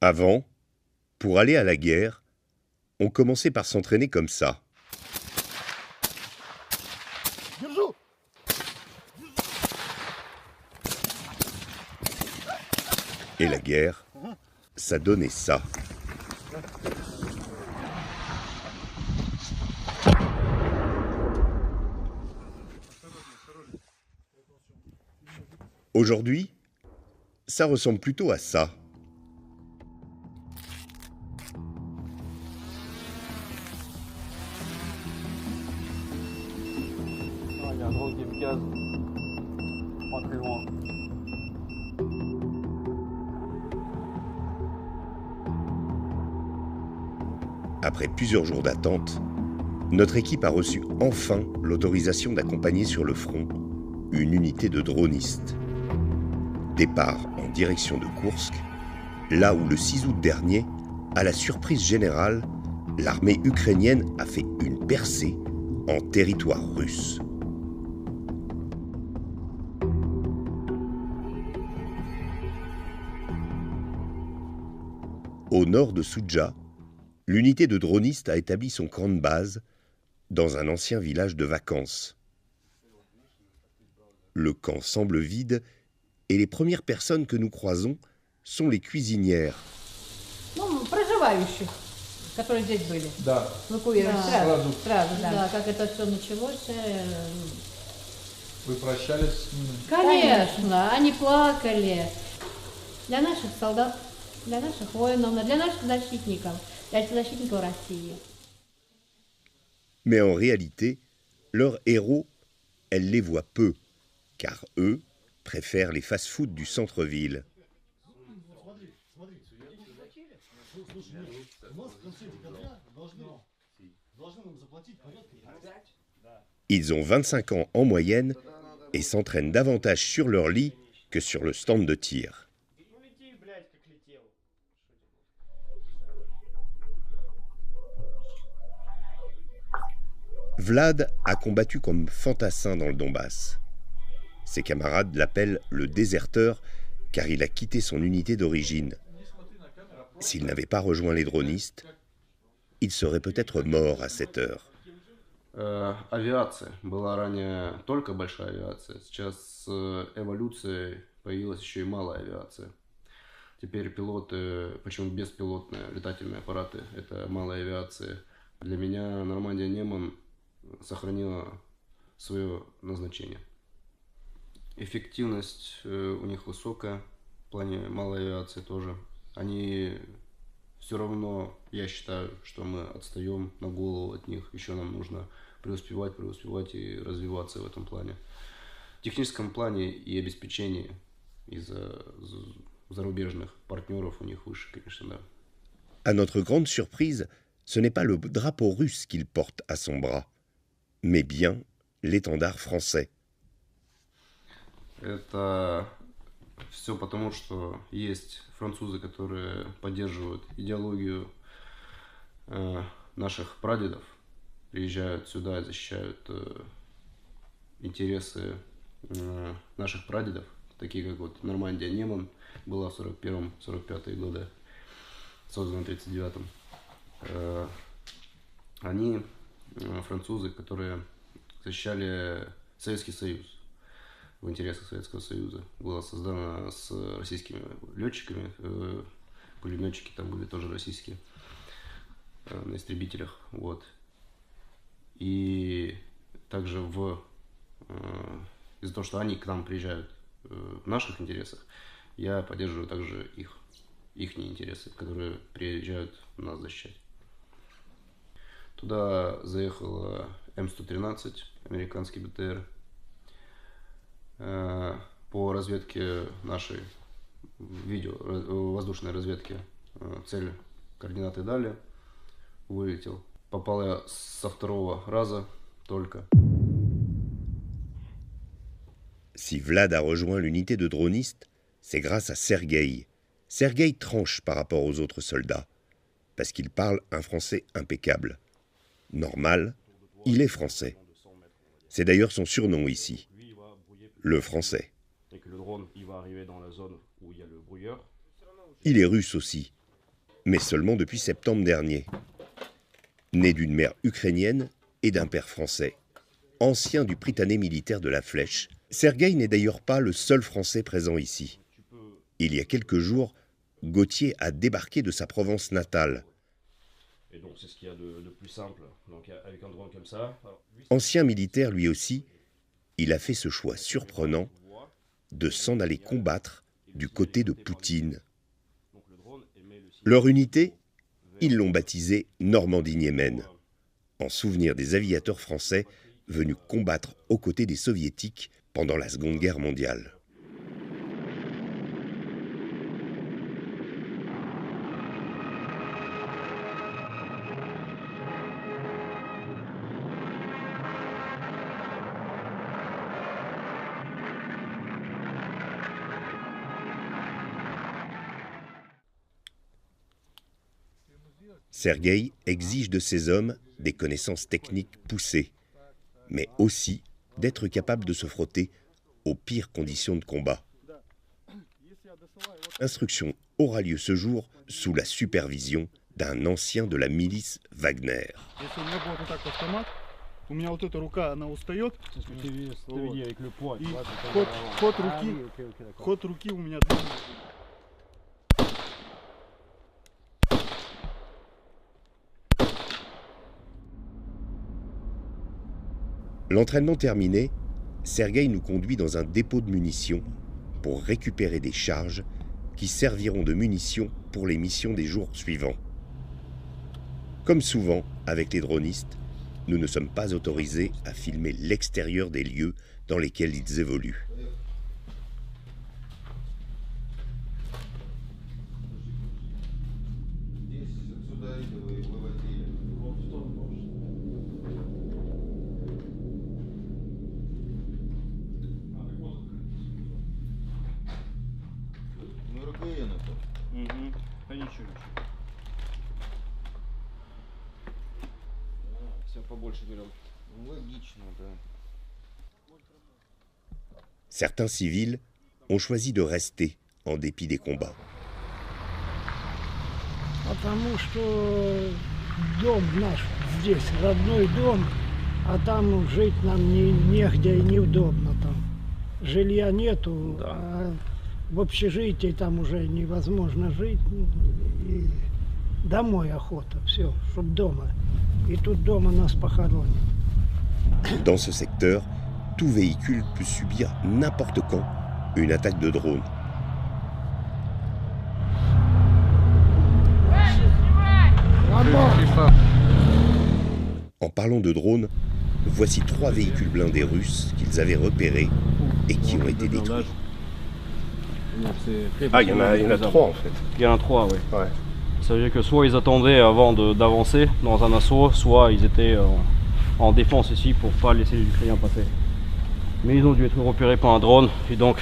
Avant, pour aller à la guerre, on commençait par s'entraîner comme ça. Et la guerre, ça donnait ça. Aujourd'hui, ça ressemble plutôt à ça. Il y a un drone qui me case. Pas très loin. Après plusieurs jours d'attente, notre équipe a reçu enfin l'autorisation d'accompagner sur le front une unité de dronistes. Départ en direction de Koursk, là où le 6 août dernier, à la surprise générale, l'armée ukrainienne a fait une percée en territoire russe. Au nord de Soudja, l'unité de dronistes a établi son camp de base dans un ancien village de vacances. Le camp semble vide et les premières personnes que nous croisons sont les cuisinières. Проживающих, которые здесь были. Да. Эвакуировали Сразу. сразу, да. Да, как это все началось. Вы прощались с ними? Конечно, они плакали. Для наших солдат, для наших воинов, для наших защитников, для защитников России. Mais en réalité, leurs héros, elles les voient peu, car eux préfèrent les fast-foods du centre-ville. Ils ont 25 ans en moyenne et s'entraînent davantage sur leur lit que sur le stand de tir. Vlad a combattu comme fantassin dans le Donbass. Ses camarades l'appellent le déserteur car il a quitté son unité d'origine. S'il n'avait pas rejoint les dronistes, il serait peut-être mort à cette heure. Авиация. Была ранее только большая авиация. Сейчас с эволюцией появилась еще и малая авиация. Теперь пилоты, почему беспилотные летательные аппараты, это малая авиация. Для меня Нормандия Неман сохранила свое назначение. Эффективность у них высокая, в плане малой авиации тоже. Они все равно, я считаю, что мы отстаем на голову от них. Еще нам нужно преуспевать и развиваться в этом плане. В техническом плане и обеспечении из-за зарубежных партнеров у них выше, конечно, да. À notre grande surprise, ce n'est pas le drapeau russe qu'il porte à son bras, mais bien l'étendard français. Это все потому, что есть французы, которые поддерживают идеологию наших прадедов, приезжают сюда и защищают интересы наших прадедов, такие как вот Нормандия Неман была в 41-45 годы, создана в 1939-м. Они французы, которые защищали Советский Союз. В интересах Советского Союза. Была создана с российскими летчиками, пулеметчики там были тоже российские, на истребителях, вот. И также из-за того, что они к нам приезжают в наших интересах, я поддерживаю также их интересы, которые приезжают нас защищать. Туда заехала М113, американский БТР. По разведке нашей воздушной разведки цель, координаты дали, вылетел. Попал я со второго раза только. Si Vlad a rejoint l'unité de dronistes, c'est grâce à Sergueï. Sergueï tranche par rapport aux autres soldats, parce qu'il parle un français impeccable. Normal, il est français. C'est d'ailleurs son surnom ici. Le français. Et que le drone, il va arriver dans la zone où il y a le brouilleur. Il est russe aussi, mais seulement depuis septembre dernier. Né d'une mère ukrainienne et d'un père français, ancien du Prytanée militaire de la Flèche, Sergueï n'est d'ailleurs pas le seul Français présent ici. Il y a quelques jours, Gauthier a débarqué de sa Provence natale. Et donc c'est ce qu'il y a de plus simple, donc avec un drone comme ça. Alors, Ancien militaire lui aussi, il a fait ce choix surprenant de s'en aller combattre du côté de Poutine. Leur unité, ils l'ont baptisée Normandie-Niemen, en souvenir des aviateurs français venus combattre aux côtés des Soviétiques pendant la Seconde Guerre mondiale. Sergueï exige de ses hommes des connaissances techniques poussées, mais aussi d'être capable de se frotter aux pires conditions de combat. L'instruction aura lieu ce jour sous la supervision d'un ancien de la milice Wagner. У меня вот эта рука, она устает. C'est ce que tu avais dit avec le poids. И tu vois, c'est ход, comme- ход Ah руки, oui, ok, ok, d'accord. ход руки у меня. L'entraînement terminé, Sergueï nous conduit dans un dépôt de munitions pour récupérer des charges qui serviront de munitions pour les missions des jours suivants. Comme souvent avec les dronistes, nous ne sommes pas autorisés à filmer l'extérieur des lieux dans lesquels ils évoluent. Да ничего, ничего. Все побольше берем. Логично, да. Certains civils ont choisi de rester en dépit des combats. Потому что дом наш здесь, родной дом, а там жить нам негде и неудобно там. Жилья нету, а в общежитии там уже невозможно жить. И домой охота, все, чтоб дома. И тут дома нас похоронят. Dans ce secteur, tout véhicule peut subir n'importe quand une attaque de drone. En parlant de drones, voici 3 véhicules blindés russes qu'ils avaient repérés et qui ont été détruits. Ah, il y en a 3 en fait. Il y en a 3, oui. Ouais. Ça veut dire que soit ils attendaient avant d'avancer dans un assaut, soit ils étaient en défense ici pour pas laisser les Ukrainiens passer. Mais ils ont dû être repérés par un drone et donc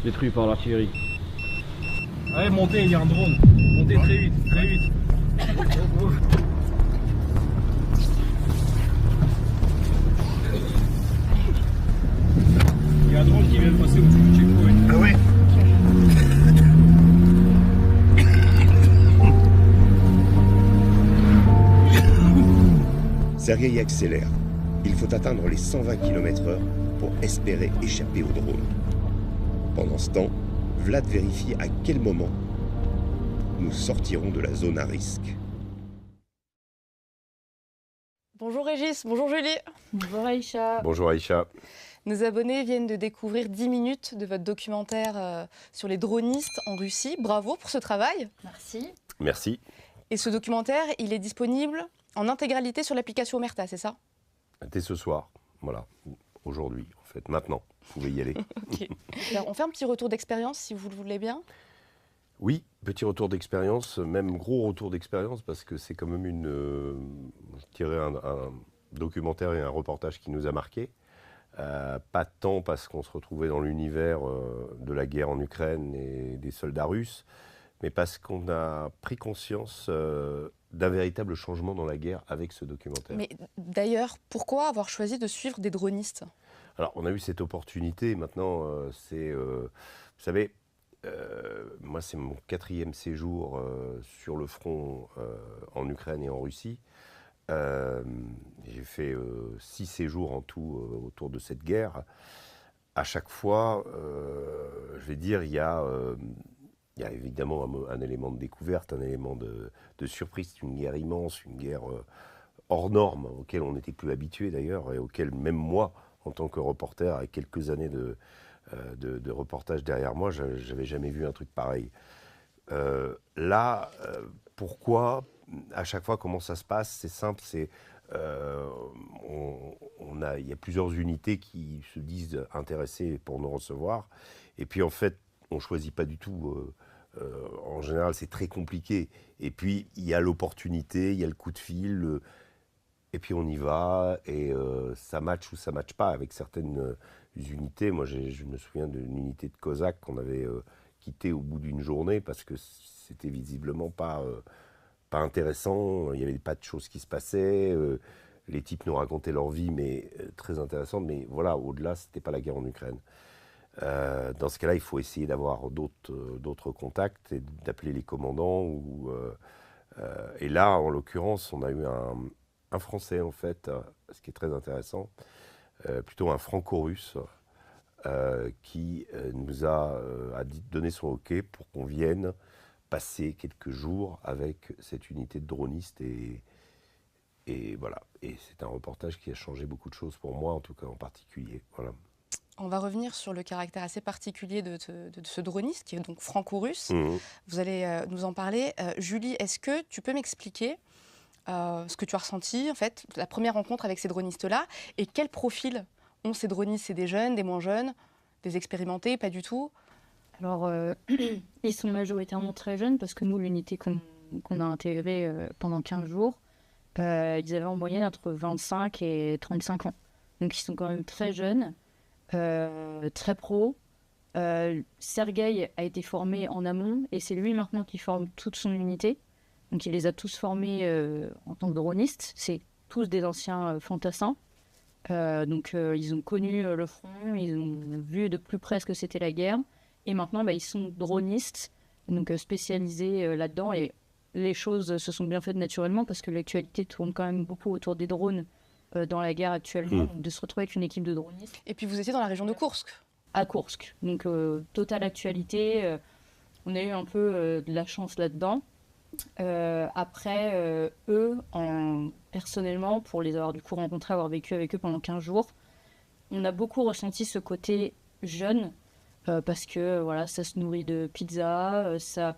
détruits par l'artillerie. Allez, montez, il y a un drone. Montez très vite, très vite. Il y a un drone qui vient de passer au-dessus du checkpoint. Ah ouais. Sergueï accélère. Il faut atteindre les 120 km/h pour espérer échapper au drone. Pendant ce temps, Vlad vérifie à quel moment nous sortirons de la zone à risque. Bonjour Régis, bonjour Julie. Bonjour Aïcha. Bonjour Aïcha. Nos abonnés viennent de découvrir 10 minutes de votre documentaire sur les dronistes en Russie. Bravo pour ce travail. Merci. Merci. Et ce documentaire, il est disponible en intégralité sur l'application Omerta, c'est ça? Dès ce soir, voilà, aujourd'hui en fait, maintenant, vous pouvez y aller. Ok. Alors, on fait un petit retour d'expérience si vous le voulez bien. Oui, petit retour d'expérience, même gros retour d'expérience parce que c'est quand même je dirais un documentaire et un reportage qui nous a marqué. Pas tant parce qu'on se retrouvait dans l'univers de la guerre en Ukraine et des soldats russes, mais parce qu'on a pris conscience d'un véritable changement dans la guerre avec ce documentaire. Mais d'ailleurs, pourquoi avoir choisi de suivre des dronistes? Alors, on a eu cette opportunité, maintenant, vous savez, moi, c'est mon 4e séjour sur le front en Ukraine et en Russie. J'ai fait 6 séjours en tout autour de cette guerre. À chaque fois, je vais dire, il y a évidemment un élément de découverte, un élément de surprise. C'est une guerre immense, une guerre hors norme, auquel on n'était plus habitué d'ailleurs, et auquel même moi, en tant que reporter, avec quelques années de reportage derrière moi, j'avais jamais vu un truc pareil. Là, pourquoi, à chaque fois, comment ça se passe? C'est simple, il y a plusieurs unités qui se disent intéressées pour nous recevoir, et puis en fait, on ne choisit pas du tout. En général, c'est très compliqué. Et puis, il y a l'opportunité, il y a le coup de fil, et puis on y va, et ça match ou ça match pas avec certaines unités. Moi, je me souviens d'une unité de Cosaques qu'on avait quittée au bout d'une journée parce que c'était visiblement pas intéressant. Il n'y avait pas de choses qui se passaient. Les types nous racontaient leur vie, mais très intéressante. Mais voilà, au-delà, c'était pas la guerre en Ukraine. Dans ce cas-là, il faut essayer d'avoir d'autres contacts et d'appeler les commandants. Et là, en l'occurrence, on a eu un Français, en fait, ce qui est très intéressant, plutôt un franco-russe, qui nous a donné son OK pour qu'on vienne passer quelques jours avec cette unité de dronistes. Et voilà. Et c'est un reportage qui a changé beaucoup de choses pour moi, en tout cas en particulier. Voilà. On va revenir sur le caractère assez particulier de ce droniste, qui est donc franco-russe. Vous allez nous en parler. Julie, est-ce que tu peux m'expliquer ce que tu as ressenti, en fait, la première rencontre avec ces dronistes-là, et quel profil ont ces dronistes? C'est des jeunes, des moins jeunes, des expérimentés, pas du tout? Alors, ils sont majoritairement très jeunes, parce que nous, l'unité qu'on a intégrée pendant 15 jours, ils avaient en moyenne entre 25 et 35 ans. Donc, ils sont quand même très jeunes. Très pro. Sergueï a été formé en amont et c'est lui maintenant qui forme toute son unité. Donc il les a tous formés en tant que dronistes. C'est tous des anciens fantassins. Donc ils ont connu le front, ils ont vu de plus près ce que c'était la guerre. Et maintenant ils sont dronistes, donc spécialisés là-dedans. Et les choses se sont bien faites naturellement parce que l'actualité tourne quand même beaucoup autour des drones. Dans la guerre actuellement, de se retrouver avec une équipe de dronistes. Et puis vous étiez dans la région de Koursk. À Koursk, donc totale actualité. On a eu un peu de la chance là-dedans. Après, eux, personnellement, pour les avoir du coup rencontrés, avoir vécu avec eux pendant 15 jours, on a beaucoup ressenti ce côté jeune, parce que voilà, ça se nourrit de pizza, ça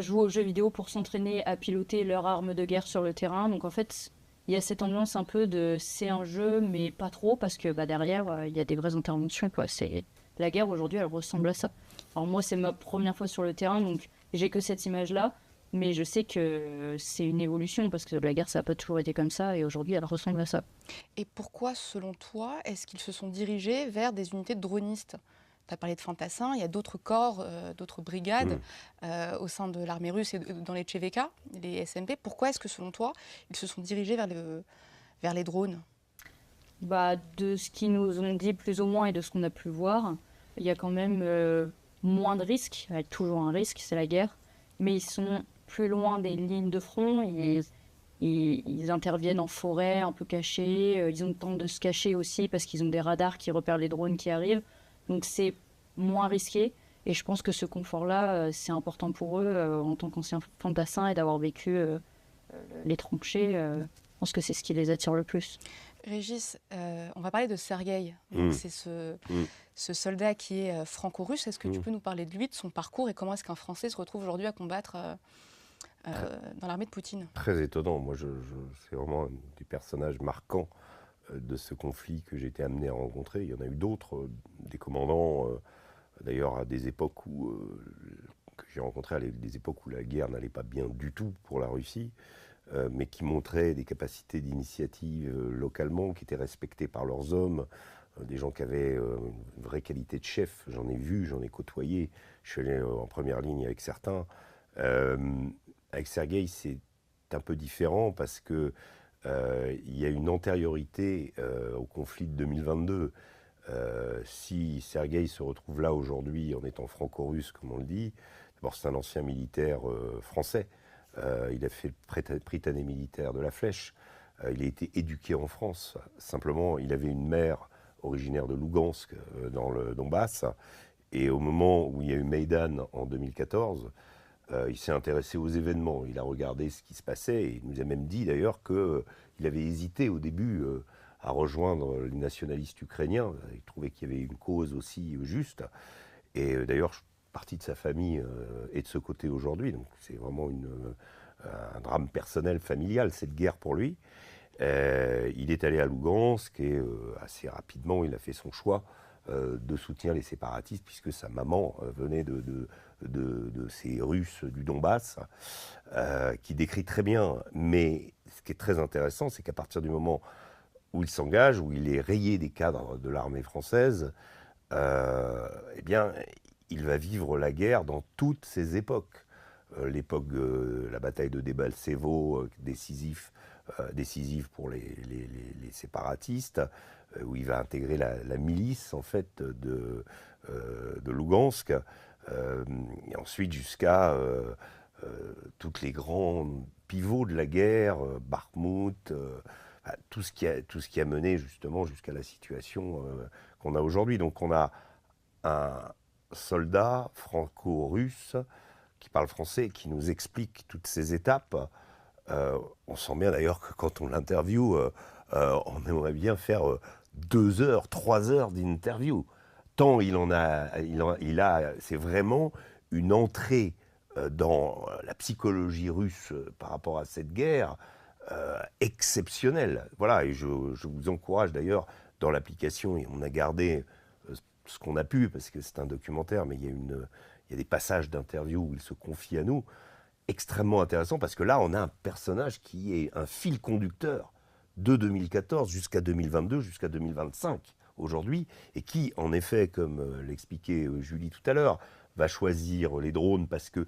joue aux jeux vidéo pour s'entraîner à piloter leur arme de guerre sur le terrain. Donc en fait, il y a cette ambiance un peu de c'est un jeu, mais pas trop, parce que derrière, il y a des vraies interventions, quoi. La guerre aujourd'hui, elle ressemble à ça. Alors moi, c'est ma première fois sur le terrain, donc j'ai que cette image-là, mais je sais que c'est une évolution, parce que la guerre, ça n'a pas toujours été comme ça, et aujourd'hui, elle ressemble à ça. Et pourquoi, selon toi, est-ce qu'ils se sont dirigés vers des unités de dronistes? Tu as parlé de fantassins, il y a d'autres corps, d'autres brigades au sein de l'armée russe et dans les TCHVK, les SMP. Pourquoi est-ce que, selon toi, ils se sont dirigés vers les drones? De ce qu'ils nous ont dit plus ou moins et de ce qu'on a pu voir, il y a quand même moins de risques. Il y a toujours un risque, c'est la guerre. Mais ils sont plus loin des lignes de front. Ils interviennent en forêt, un peu cachés. Ils ont le temps de se cacher aussi parce qu'ils ont des radars qui repèrent les drones qui arrivent. Donc c'est moins risqué et je pense que ce confort-là, c'est important pour eux en tant qu'anciens fantassins et d'avoir vécu les tranchées. Je pense que c'est ce qui les attire le plus. Régis, on va parler de Sergueï. C'est ce soldat qui est franco-russe. Est-ce que tu peux nous parler de lui, de son parcours et comment est-ce qu'un Français se retrouve aujourd'hui à combattre dans l'armée de Poutine? Très étonnant. Moi, c'est vraiment un des personnages marquants de ce conflit que j'ai été amené à rencontrer. Il y en a eu d'autres, des commandants, d'ailleurs à des époques que j'ai rencontrés à des époques où la guerre n'allait pas bien du tout pour la Russie, mais qui montraient des capacités d'initiative localement, qui étaient respectées par leurs hommes, des gens qui avaient une vraie qualité de chef. J'en ai vu, j'en ai côtoyé, je suis allé en première ligne avec certains. Avec Sergueï, c'est un peu différent parce que il y a une antériorité au conflit de 2022. Si Sergueï se retrouve là aujourd'hui en étant franco-russe, comme on le dit, d'abord c'est un ancien militaire français. Il a fait le Prytanée militaire de la Flèche. Il a été éduqué en France. Simplement, il avait une mère originaire de Lougansk, dans le Donbass. Et au moment où il y a eu Maïdan en 2014, il s'est intéressé aux événements. Il a regardé ce qui se passait et il nous a même dit d'ailleurs qu'il avait hésité au début à rejoindre les nationalistes ukrainiens. Il trouvait qu'il y avait une cause aussi juste. Et d'ailleurs, partie de sa famille est de ce côté aujourd'hui. Donc c'est vraiment un drame personnel, familial, cette guerre pour lui. Il est allé à Lougansk et assez rapidement, il a fait son choix de soutenir les séparatistes, puisque sa maman venait de ces Russes du Donbass, qui décrit très bien. Mais ce qui est très intéressant, c'est qu'à partir du moment où il s'engage, où il est rayé des cadres de l'armée française, eh bien, il va vivre la guerre dans toutes ses époques. L'époque de la bataille de Debaltsevo, décisive pour les séparatistes, où il va intégrer la milice en fait de Lougansk, et ensuite jusqu'à tous les grands pivots de la guerre, Bakhmout, tout ce qui a mené justement jusqu'à la situation qu'on a aujourd'hui. Donc on a un soldat franco-russe qui parle français, qui nous explique toutes ces étapes. On sent bien d'ailleurs que quand on l'interviewe, on aimerait bien faire 2 heures, 3 heures d'interview. Tant c'est vraiment une entrée dans la psychologie russe par rapport à cette guerre exceptionnelle. Voilà, et je vous encourage d'ailleurs dans l'application, et on a gardé ce qu'on a pu, parce que c'est un documentaire, mais il y a des passages d'interview où il se confie à nous, extrêmement intéressant, parce que là, on a un personnage qui est un fil conducteur de 2014 jusqu'à 2022, jusqu'à 2025 aujourd'hui, et qui, en effet, comme l'expliquait Julie tout à l'heure, va choisir les drones parce que,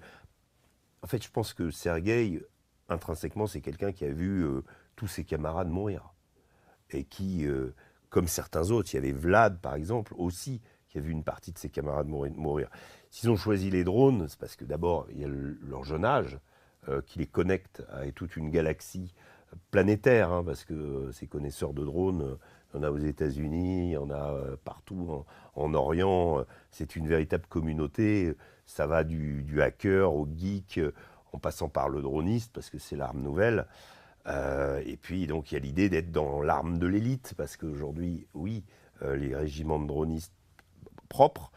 en fait, je pense que Sergueï, intrinsèquement, c'est quelqu'un qui a vu tous ses camarades mourir. Et qui, comme certains autres, il y avait Vlad, par exemple, aussi, qui a vu une partie de ses camarades mourir. S'ils ont choisi les drones, c'est parce que d'abord, il y a leur jeune âge qui les connecte à toute une galaxie planétaire, hein, parce que ces connaisseurs de drones, il y en a aux États-Unis, il y en a partout en Orient. C'est une véritable communauté. Ça va du hacker au geek, en passant par le droniste, parce que c'est l'arme nouvelle. Et puis, donc, il y a l'idée d'être dans l'arme de l'élite, parce qu'aujourd'hui, oui, les régiments de dronistes propres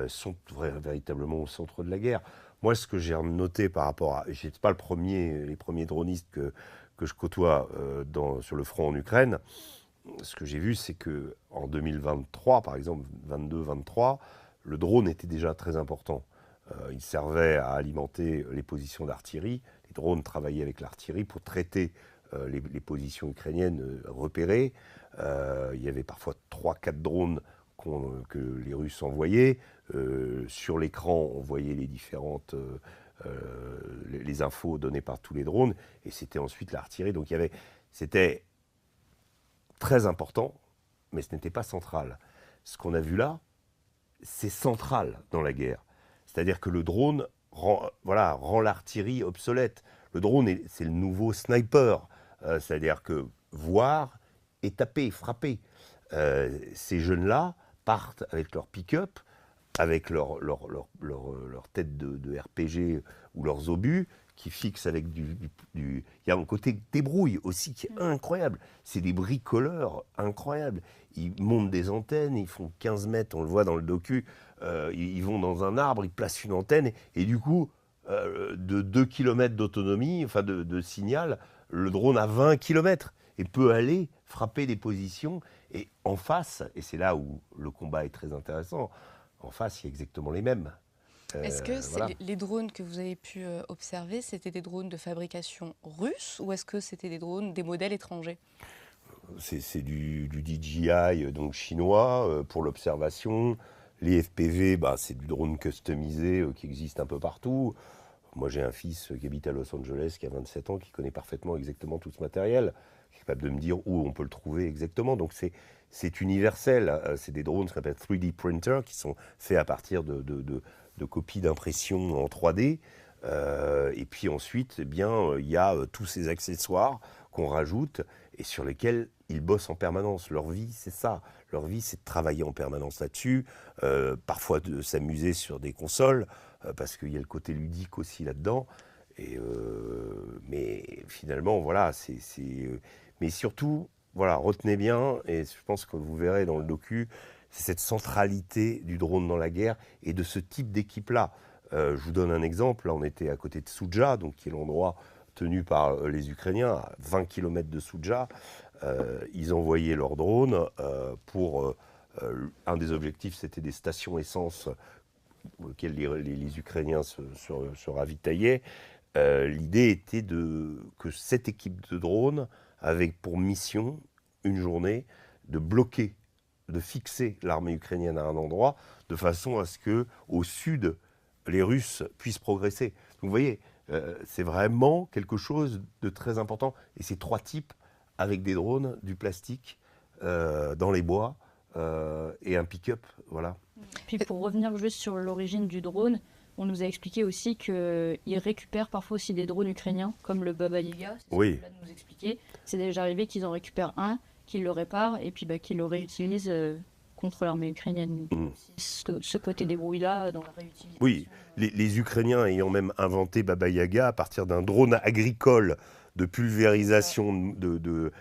sont véritablement au centre de la guerre. Moi, ce que j'ai noté par rapport à... Je n'étais pas les premiers dronistes que je côtoie sur le front en Ukraine. Ce que j'ai vu, c'est qu'en 2023, par exemple, 22-23, le drone était déjà très important. Il servait à alimenter les positions d'artillerie. Les drones travaillaient avec l'artillerie pour traiter les positions ukrainiennes repérées. Il y avait parfois 3-4 drones que les Russes envoyaient. Sur l'écran, on voyait les différentes les infos données par tous les drones, et c'était ensuite l'artillerie. Donc c'était très important, mais ce n'était pas central. Ce qu'on a vu là, c'est central dans la guerre. C'est-à-dire que le drone rend l'artillerie obsolète. Le drone, c'est le nouveau sniper. C'est-à-dire que voir et taper, frapper. Ces jeunes-là partent avec leur pick-up, avec leur tête de RPG ou leurs obus, qui fixent avec il y a un côté débrouille aussi qui est incroyable. C'est des bricoleurs incroyables. Ils montent des antennes, ils font 15 mètres, on le voit dans le docu, ils vont dans un arbre, ils placent une antenne, et du coup, de 2 km d'autonomie, enfin de signal, le drone a 20 km et peut aller frapper des positions. Et en face, et c'est là où le combat est très intéressant, en face, il y a exactement les mêmes. Est-ce que les drones que vous avez pu observer, c'était des drones de fabrication russe, ou est-ce que c'était des modèles étrangers? C'est du DJI, donc chinois, pour l'observation. Les FPV, c'est du drone customisé qui existe un peu partout. Moi, j'ai un fils qui habite à Los Angeles, qui a 27 ans, qui connaît parfaitement exactement tout ce matériel, qui est capable de me dire où on peut le trouver exactement. Donc, c'est universel. C'est des drones, ce qu'on appelle 3D printers, qui sont faits à partir de copies d'impression en 3D. Et puis ensuite, eh bien, il y a tous ces accessoires qu'on rajoute et sur lesquels ils bossent en permanence. Leur vie, c'est ça. Leur vie, c'est de travailler en permanence là-dessus, parfois de s'amuser sur des consoles, parce qu'il y a le côté ludique aussi là-dedans. Mais finalement, voilà, mais surtout, voilà, retenez bien, et je pense que vous verrez dans le docu, c'est cette centralité du drone dans la guerre et de ce type d'équipe-là. Je vous donne un exemple. Là, on était à côté de Soudja, donc, qui est l'endroit tenu par les Ukrainiens, à 20 km de Soudja. Ils envoyaient leurs drones pour... un des objectifs, c'était des stations essence auxquelles les Ukrainiens se ravitaillaient. L'idée était que cette équipe de drones avait pour mission, une journée, de bloquer, de fixer l'armée ukrainienne à un endroit, de façon à ce qu'au sud, les Russes puissent progresser. Donc vous voyez, c'est vraiment quelque chose de très important. Et ces 3 types, avec des drones, du plastique, dans les bois, et un pick-up, voilà. Puis pour revenir juste sur l'origine du drone, on nous a expliqué aussi qu'ils récupèrent parfois aussi des drones ukrainiens, comme le Baba Yaga, c'est oui. ce que nous expliquer. C'est déjà arrivé qu'ils en récupèrent un, qu'ils le réparent, et puis qu'ils le réutilisent contre l'armée ukrainienne. Ce côté débrouille-là dans la réutilisation. Oui, les Ukrainiens ayant même inventé Baba Yaga à partir d'un drone agricole de pulvérisation,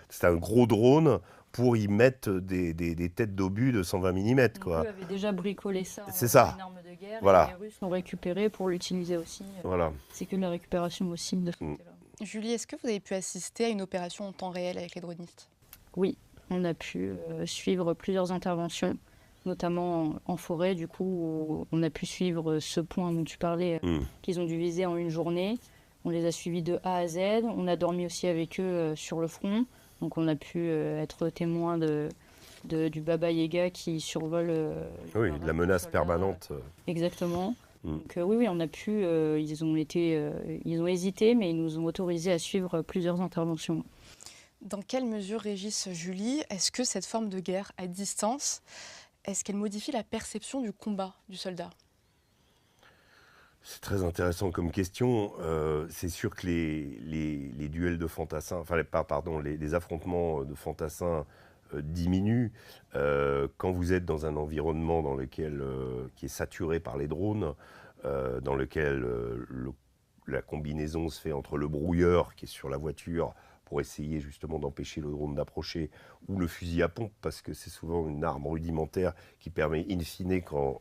c'est un gros drone pour y mettre des têtes d'obus de 120 mm. Quoi. Eux avaient déjà bricolé ça c'est en arme de guerre, voilà. Et les Russes l'ont récupéré pour l'utiliser aussi. Voilà. C'est que de la récupération aussi de ce côté-là. Julie, est-ce que vous avez pu assister à une opération en temps réel avec les dronistes? Oui, on a pu suivre plusieurs interventions, notamment en forêt, du coup, où on a pu suivre ce point dont tu parlais, qu'ils ont dû viser en une journée. On les a suivis de A à Z. On a dormi aussi avec eux sur le front. Donc on a pu être témoin du Baba Yaga qui survole... oui, de la menace permanente. Exactement. Donc oui, on a pu... ils ont hésité, mais ils nous ont autorisé à suivre plusieurs interventions. Dans quelle mesure, Régis, Julie, est-ce que cette forme de guerre à distance, est-ce qu'elle modifie la perception du combat du soldat? C'est très intéressant comme question. C'est sûr que les duels de fantassins, enfin, pardon, les affrontements de fantassins diminuent quand vous êtes dans un environnement dans lequel, qui est saturé par les drones, dans lequel la combinaison se fait entre le brouilleur qui est sur la voiture pour essayer justement d'empêcher le drone d'approcher, ou le fusil à pompe, parce que c'est souvent une arme rudimentaire qui permet in fine, quand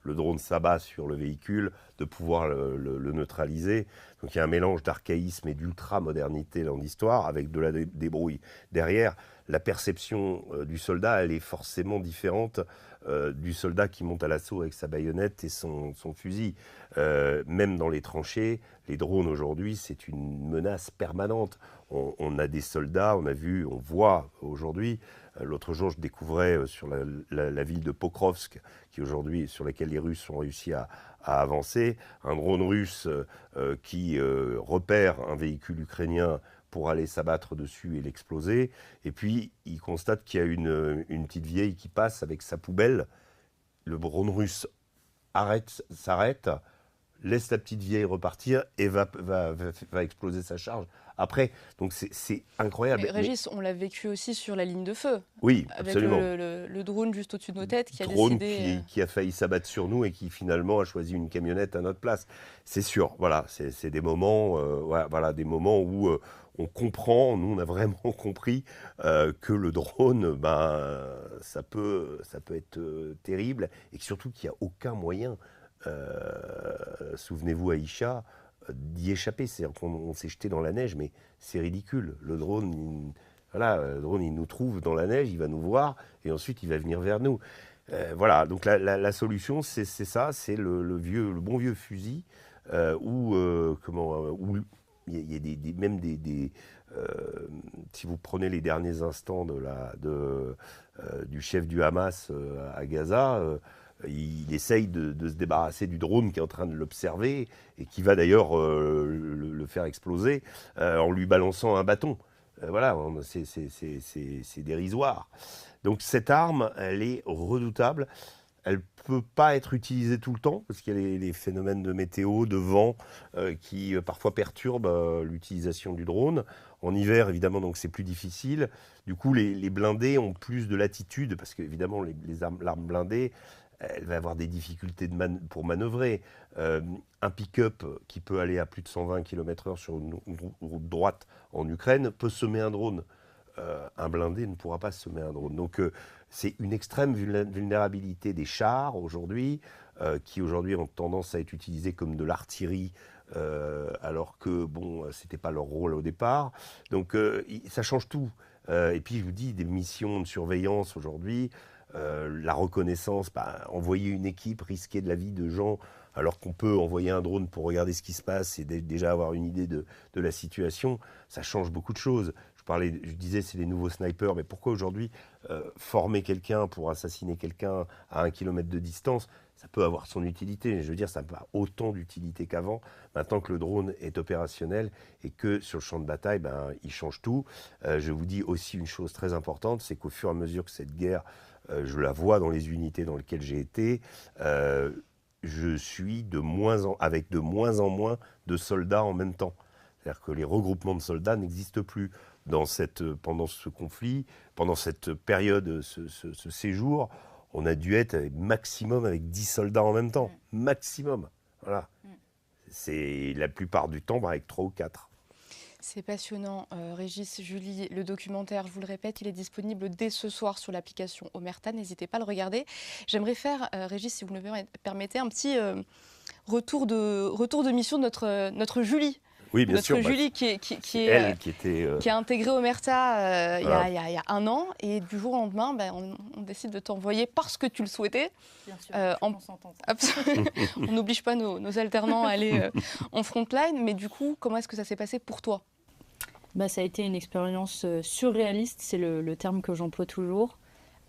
le drone s'abat sur le véhicule, de pouvoir le neutraliser. Donc il y a un mélange d'archaïsme et d'ultra-modernité dans l'histoire, avec de la débrouille derrière. La perception du soldat, elle est forcément différente du soldat qui monte à l'assaut avec sa baïonnette et son fusil. Même dans les tranchées, les drones aujourd'hui, c'est une menace permanente. On a des soldats, on voit aujourd'hui, l'autre jour je découvrais sur la ville de Pokrovsk, qui aujourd'hui, sur laquelle les Russes ont réussi à avancer, un drone russe qui repère un véhicule ukrainien pour aller s'abattre dessus et l'exploser. Et puis, il constate qu'il y a une petite vieille qui passe avec sa poubelle. Le drone russe s'arrête, laisse la petite vieille repartir et va exploser sa charge après. Donc c'est incroyable. Mais Régis, on l'a vécu aussi sur la ligne de feu. Oui, avec absolument. Le drone juste au-dessus de nos têtes qui a drone décidé... qui a failli s'abattre sur nous et qui finalement a choisi une camionnette à notre place. C'est sûr, voilà, c'est des moments, des moments où on comprend, nous on a vraiment compris que le drone, ça peut être terrible, et que surtout qu'il n'y a aucun moyen, souvenez-vous Aïcha, d'y échapper. C'est-à-dire qu'on s'est jeté dans la neige, mais c'est ridicule. Le drone, il nous trouve dans la neige, il va nous voir, et ensuite il va venir vers nous. Voilà, donc la solution, c'est ça, c'est le bon vieux fusil, où il y a même si vous prenez les derniers instants du chef du Hamas à Gaza, il essaye de se débarrasser du drone qui est en train de l'observer et qui va d'ailleurs le faire exploser en lui balançant un bâton. Voilà, c'est dérisoire. Donc cette arme, elle est redoutable. Elle ne peut pas être utilisée tout le temps parce qu'il y a les phénomènes de météo, de vent qui parfois perturbent l'utilisation du drone. En hiver, évidemment, donc c'est plus difficile. Du coup, les blindés ont plus de latitude parce qu'évidemment, l'arme blindée, elle va avoir des difficultés pour manœuvrer. Un pick-up qui peut aller à plus de 120 km/h sur une route droite en Ukraine peut semer un drone. Un blindé ne pourra pas semer un drone. Donc c'est une extrême vulnérabilité des chars aujourd'hui, qui aujourd'hui ont tendance à être utilisés comme de l'artillerie, alors que bon, c'était pas leur rôle au départ. Donc ça change tout. Et puis je vous dis, des missions de surveillance aujourd'hui, la reconnaissance, envoyer une équipe, risquer de la vie de gens, alors qu'on peut envoyer un drone pour regarder ce qui se passe et déjà avoir une idée de la situation, ça change beaucoup de choses. Je disais, c'est les nouveaux snipers, mais pourquoi aujourd'hui former quelqu'un pour assassiner quelqu'un à 1 kilomètre de distance, ça peut avoir son utilité. Je veux dire, ça n'a pas autant d'utilité qu'avant, maintenant que le drone est opérationnel et que sur le champ de bataille, il change tout. Je vous dis aussi une chose très importante, c'est qu'au fur et à mesure que cette guerre, je la vois dans les unités dans lesquelles j'ai été, je suis avec de moins en moins de soldats en même temps. C'est-à-dire que les regroupements de soldats n'existent plus. Pendant ce conflit, pendant cette période, ce séjour, on a dû être maximum avec 10 soldats en même temps. Maximum. Voilà. C'est la plupart du temps avec 3 ou 4. C'est passionnant, Régis, Julie. Le documentaire, je vous le répète, il est disponible dès ce soir sur l'application Omerta. N'hésitez pas à le regarder. J'aimerais faire, Régis, si vous me le permettez, un petit retour de mission de notre Julie. Oui, bien notre sûr. Julie qui a intégré Omerta il y a 1 an. Et du jour au lendemain, on décide de t'envoyer parce que tu le souhaitais. Bien sûr, on s'entend. On n'oblige pas nos alternants à aller en frontline. Mais du coup, comment est-ce que ça s'est passé pour toi ? Ça a été une expérience surréaliste, c'est le terme que j'emploie toujours.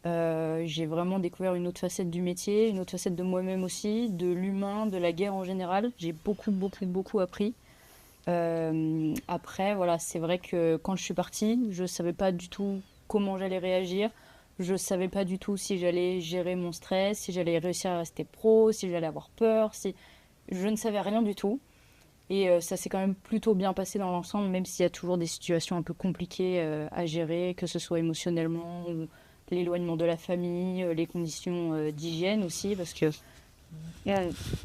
J'ai vraiment découvert une autre facette du métier, une autre facette de moi-même aussi, de l'humain, de la guerre en général. J'ai beaucoup appris. Après, voilà, c'est vrai que quand je suis partie, je ne savais pas du tout comment j'allais réagir. Je ne savais pas du tout si j'allais gérer mon stress, si j'allais réussir à rester pro, si j'allais avoir peur. Je ne savais rien du tout. Et ça s'est quand même plutôt bien passé dans l'ensemble, même s'il y a toujours des situations un peu compliquées à gérer, que ce soit émotionnellement, ou l'éloignement de la famille, les conditions d'hygiène aussi, parce que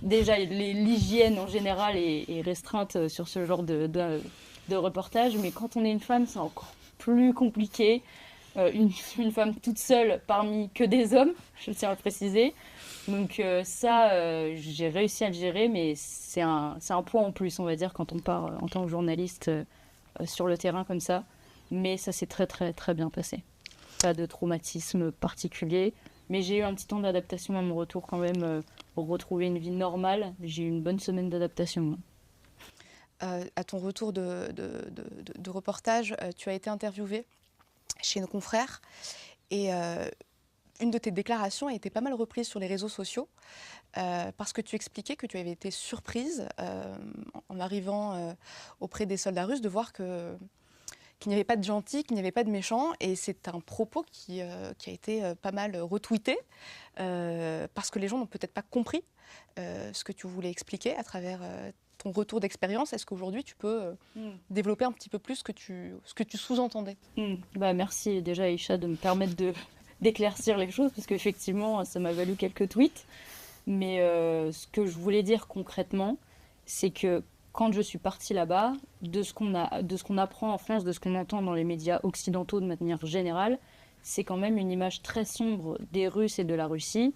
déjà l'hygiène en général est restreinte sur ce genre de reportage, mais quand on est une femme, c'est encore plus compliqué. Une femme toute seule parmi que des hommes, je tiens à le préciser. Donc j'ai réussi à le gérer, mais c'est un point en plus, on va dire, quand on part en tant que journaliste sur le terrain comme ça. Mais ça s'est très très très bien passé. Pas de traumatisme particulier, mais j'ai eu un petit temps d'adaptation à mon retour quand même, pour retrouver une vie normale. J'ai eu une bonne semaine d'adaptation. À ton retour de reportage, tu as été interviewée chez nos confrères et une de tes déclarations a été pas mal reprise sur les réseaux sociaux parce que tu expliquais que tu avais été surprise en arrivant auprès des soldats russes de voir qu'il n'y avait pas de gentils, qu'il n'y avait pas de méchants, et c'est un propos qui a été pas mal retweeté parce que les gens n'ont peut-être pas compris ce que tu voulais expliquer à travers ton retour d'expérience. Est-ce qu'aujourd'hui tu peux développer un petit peu plus ce que tu sous-entendais ? Merci déjà Aïcha de me permettre d'éclaircir les choses, parce qu'effectivement ça m'a valu quelques tweets, mais ce que je voulais dire concrètement, c'est que quand je suis partie là-bas, de ce qu'on apprend en France, de ce qu'on entend dans les médias occidentaux de manière générale, c'est quand même une image très sombre des Russes et de la Russie,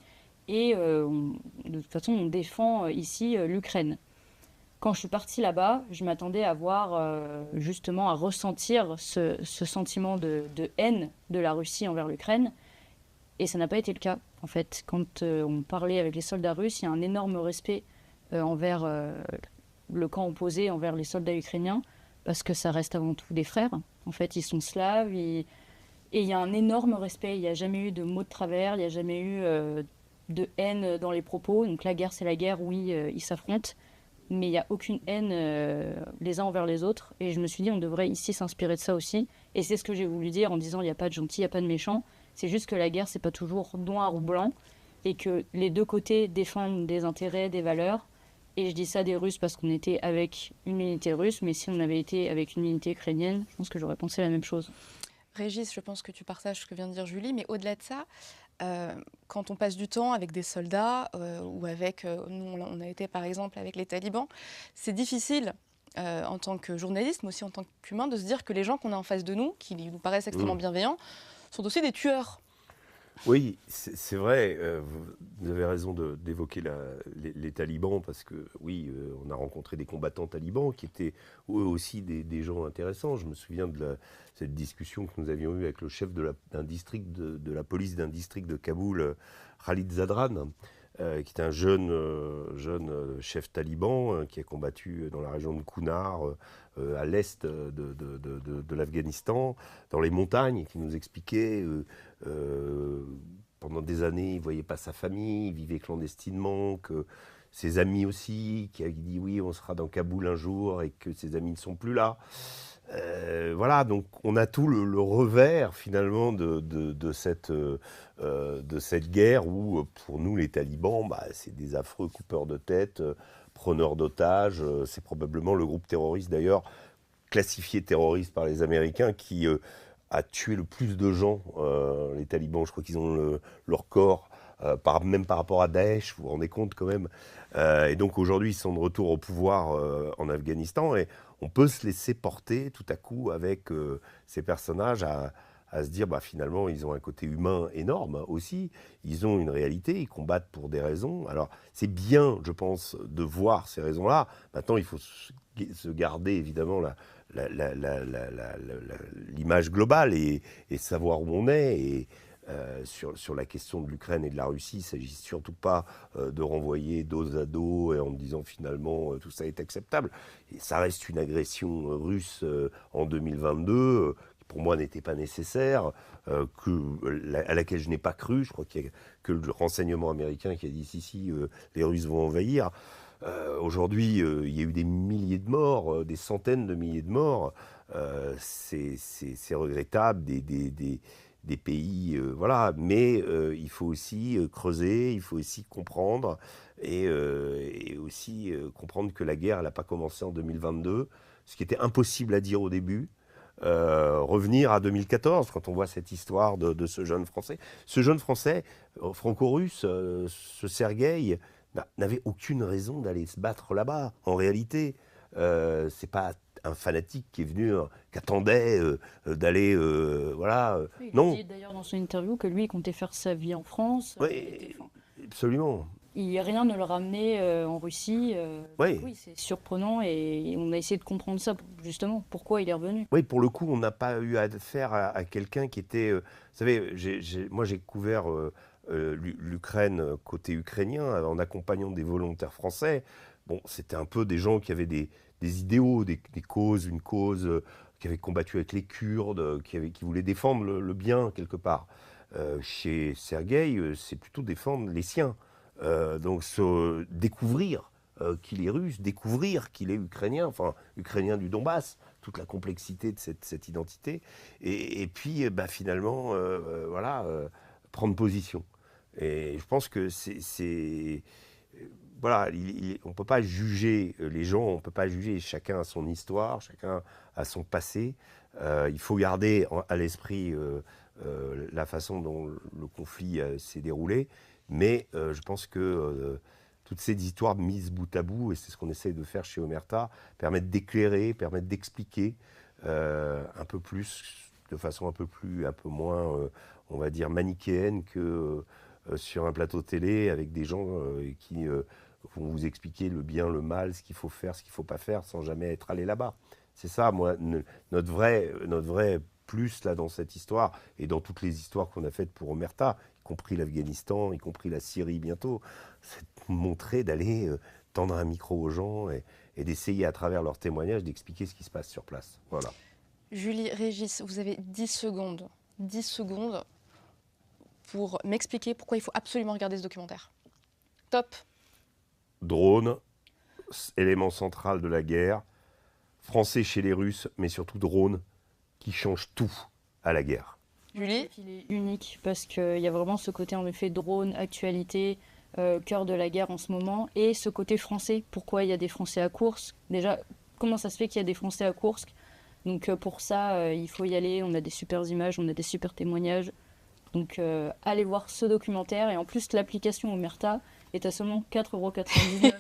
et de toute façon on défend ici l'Ukraine. Quand je suis partie là-bas, je m'attendais à voir, justement, à ressentir ce sentiment de haine de la Russie envers l'Ukraine. Et ça n'a pas été le cas, en fait. Quand on parlait avec les soldats russes, il y a un énorme respect envers le camp opposé, envers les soldats ukrainiens, parce que ça reste avant tout des frères. En fait, ils sont slaves, et il y a un énorme respect. Il n'y a jamais eu de mots de travers, il n'y a jamais eu de haine dans les propos. Donc la guerre, c'est la guerre, oui, ils s'affrontent, mais il n'y a aucune haine les uns envers les autres. Et je me suis dit, on devrait ici s'inspirer de ça aussi. Et c'est ce que j'ai voulu dire en disant, il n'y a pas de gentil, il n'y a pas de méchant. C'est juste que la guerre, c'est pas toujours noir ou blanc, et que les deux côtés défendent des intérêts, des valeurs. Et je dis ça des Russes parce qu'on était avec une unité russe, mais si on avait été avec une unité ukrainienne, je pense que j'aurais pensé la même chose. Régis, je pense que tu partages ce que vient de dire Julie, mais au-delà de ça, quand on passe du temps avec des soldats ou avec, nous on a été par exemple avec les talibans, c'est difficile en tant que journaliste, mais aussi en tant qu'humain, de se dire que les gens qu'on a en face de nous, qui nous paraissent extrêmement bienveillants, sont aussi des tueurs. Oui, c'est vrai, vous avez raison d'évoquer les talibans, parce que oui, on a rencontré des combattants talibans qui étaient eux aussi des gens intéressants. Je me souviens de cette discussion que nous avions eue avec le chef d'un district de la police d'un district de Kaboul, Khalid Zadran, qui était un jeune chef taliban qui a combattu dans la région de Kunar, à l'est de l'Afghanistan, dans les montagnes, qui nous expliquait pendant des années, il ne voyait pas sa famille, il vivait clandestinement, que ses amis aussi, qui a dit oui, on sera dans Kaboul un jour, et que ses amis ne sont plus là. Voilà, donc on a tout le revers finalement de cette guerre où pour nous les talibans, c'est des affreux coupeurs de tête, preneurs d'otages. C'est probablement le groupe terroriste d'ailleurs classifié terroriste par les Américains qui a tué le plus de gens. Les talibans, je crois qu'ils ont leur corps même par rapport à Daesh, vous vous rendez compte quand même. Et donc aujourd'hui, ils sont de retour au pouvoir en Afghanistan, et on peut se laisser porter tout à coup avec ces personnages à se dire finalement ils ont un côté humain énorme aussi, ils ont une réalité, ils combattent pour des raisons. Alors c'est bien, je pense, de voir ces raisons-là. Maintenant il faut se garder évidemment l'image globale et savoir où on est. Et sur la question de l'Ukraine et de la Russie, il ne s'agit surtout pas de renvoyer dos à dos et en me disant finalement tout ça est acceptable. Et ça reste une agression russe en 2022 qui pour moi n'était pas nécessaire, à laquelle je n'ai pas cru. Je crois qu'il n'y a que le renseignement américain qui a dit si, les Russes vont envahir. Aujourd'hui, il y a eu des milliers de morts, des centaines de milliers de morts. C'est regrettable, des pays, voilà. Mais il faut aussi creuser, il faut aussi comprendre, et aussi comprendre que la guerre, elle n'a pas commencé en 2022, ce qui était impossible à dire au début. Revenir à 2014, quand on voit cette histoire de ce jeune Français. Ce jeune Français, franco-russe, ce Sergueï, n'avait aucune raison d'aller se battre là-bas. En réalité, c'est pas un fanatique qui est venu, qui attendait d'aller, voilà. Il non. a dit d'ailleurs dans son interview que lui, il comptait faire sa vie en France. Oui, absolument. Rien ne le ramenait en Russie. Oui. Oui, c'est surprenant et on a essayé de comprendre ça, justement, pourquoi il est revenu. Oui, pour le coup, on n'a pas eu affaire à quelqu'un qui était... vous savez, moi j'ai couvert l'Ukraine côté ukrainien en accompagnant des volontaires français. Bon, c'était un peu des gens qui avaient des idéaux, des causes, une cause, qui avaient combattu avec les Kurdes, qui voulaient défendre le bien quelque part. Chez Sergueï, c'est plutôt défendre les siens. Donc découvrir qu'il est russe, découvrir qu'il est ukrainien, enfin ukrainien du Donbass, toute la complexité de cette identité, et puis finalement voilà, prendre position. Et je pense que voilà, on ne peut pas juger les gens, on ne peut pas juger, chacun a son histoire, chacun a son passé. Il faut garder à l'esprit la façon dont le conflit s'est déroulé. Mais je pense que toutes ces histoires mises bout à bout, et c'est ce qu'on essaie de faire chez Omerta, permettent d'éclairer, permettent d'expliquer un peu plus, de façon un peu moins, on va dire, manichéenne que sur un plateau télé avec des gens qui vont vous expliquer le bien, le mal, ce qu'il faut faire, ce qu'il ne faut pas faire, sans jamais être allé là-bas. C'est ça, moi, notre vrai plus là dans cette histoire, et dans toutes les histoires qu'on a faites pour Omerta, y compris l'Afghanistan, y compris la Syrie bientôt, c'est de montrer, d'aller tendre un micro aux gens et d'essayer à travers leurs témoignages d'expliquer ce qui se passe sur place. Voilà. Julie, Régis, vous avez 10 secondes. 10 secondes pour m'expliquer pourquoi il faut absolument regarder ce documentaire. Top. Drone, élément central de la guerre, français chez les Russes, mais surtout drone, qui change tout à la guerre. Julie ? Il est unique parce qu'il y a vraiment ce côté en effet drone, actualité, cœur de la guerre en ce moment, et ce côté français. Pourquoi il y a des Français à Koursk ? Déjà, comment ça se fait qu'il y a des Français à Koursk ? Donc pour ça, il faut y aller, on a des super images, on a des super témoignages. Donc allez voir ce documentaire, et en plus l'application Omerta est à seulement 4,99 €.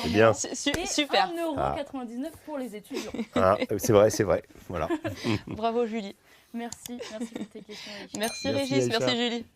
C'est bien. Et super. 1,99 € pour les étudiants. Ah, c'est vrai. Voilà. Bravo Julie. Merci pour tes questions. Richard. Merci Merci, Régis, Aïcha. merci Julie.